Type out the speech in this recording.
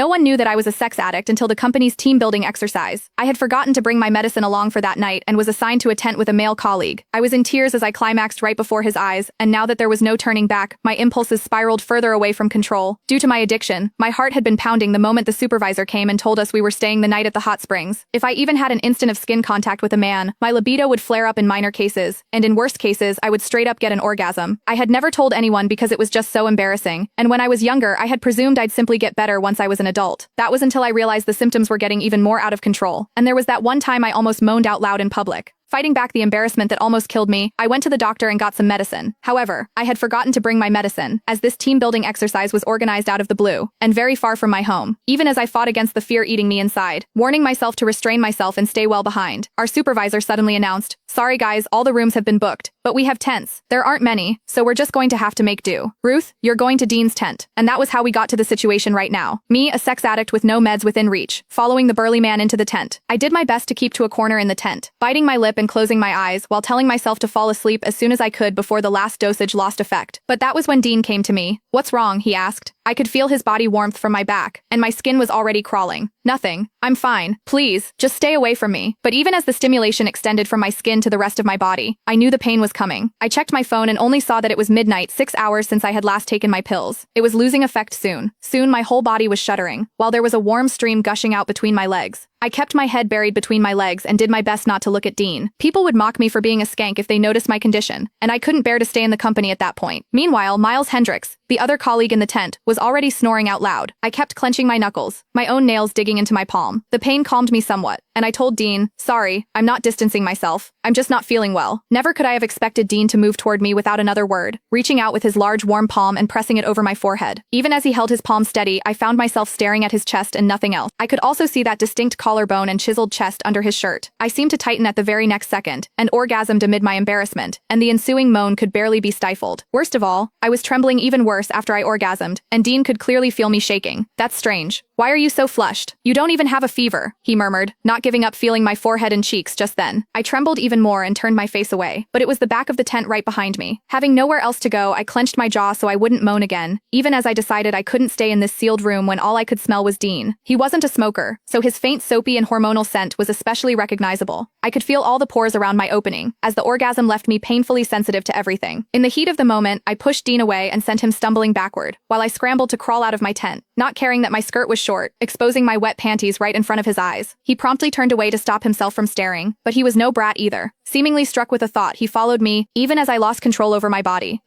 No one knew that I was a sex addict until the company's team-building exercise. I had forgotten to bring my medicine along for that night and was assigned to a tent with a male colleague. I was in tears as I climaxed right before his eyes, and now that there was no turning back, my impulses spiraled further away from control. Due to my addiction, my heart had been pounding the moment the supervisor came and told us we were staying the night at the hot springs. If I even had an instant of skin contact with a man, my libido would flare up in minor cases, and in worst cases, I would straight up get an orgasm. I had never told anyone because it was just so embarrassing, and when I was younger, I had presumed I'd simply get better once I was an adult. That was until I realized the symptoms were getting even more out of control, and there was that one time I almost moaned out loud in public. Fighting back the embarrassment that almost killed me, I went to the doctor and got some medicine. However, I had forgotten to bring my medicine, as this team-building exercise was organized out of the blue, and very far from my home. Even as I fought against the fear eating me inside, warning myself to restrain myself and stay well behind, our supervisor suddenly announced, "Sorry guys, all the rooms have been booked, but we have tents. There aren't many, so we're just going to have to make do. Ruth, you're going to Dean's tent." And that was how we got to the situation right now. Me, a sex addict with no meds within reach, following the burly man into the tent. I did my best to keep to a corner in the tent, biting my lip and closing my eyes while telling myself to fall asleep as soon as I could before the last dosage lost effect. But that was when Dean came to me. "What's wrong?" he asked. I could feel his body warmth from my back, and my skin was already crawling. "Nothing. I'm fine. Please, just stay away from me." But even as the stimulation extended from my skin to the rest of my body, I knew the pain was coming. I checked my phone and only saw that it was midnight, 6 hours since I had last taken my pills. It was losing effect soon. Soon my whole body was shuddering, while there was a warm stream gushing out between my legs. I kept my head buried between my legs and did my best not to look at Dean. People would mock me for being a skank if they noticed my condition, and I couldn't bear to stay in the company at that point. Meanwhile, Miles Hendricks, the other colleague in the tent, was already snoring out loud. I kept clenching my knuckles, my own nails digging into my palm. The pain calmed me somewhat, and I told Dean, "Sorry, I'm not distancing myself. I'm just not feeling well." Never could I have expected Dean to move toward me without another word, reaching out with his large warm palm and pressing it over my forehead. Even as he held his palm steady, I found myself staring at his chest and nothing else. I could also see that distinct collarbone and chiseled chest under his shirt. I seemed to tighten at the very next second, and orgasmed amid my embarrassment, and the ensuing moan could barely be stifled. Worst of all, I was trembling even worse after I orgasmed, and Dean could clearly feel me shaking. "That's strange. Why are you so flushed? You don't even have a fever," he murmured, not giving up feeling my forehead and cheeks just then. I trembled even more and turned my face away, but it was the back of the tent right behind me. Having nowhere else to go, I clenched my jaw so I wouldn't moan again, even as I decided I couldn't stay in this sealed room when all I could smell was Dean. He wasn't a smoker, so his faint soapy and hormonal scent was especially recognizable. I could feel all the pores around my opening, as the orgasm left me painfully sensitive to everything. In the heat of the moment, I pushed Dean away and sent him stumbling backward, while I scrambled to crawl out of my tent, not caring that my skirt was short, exposing my wet panties right in front of his eyes. He promptly turned away to stop himself from staring, but he was no brat either. Seemingly struck with a thought, he followed me, even as I lost control over my body.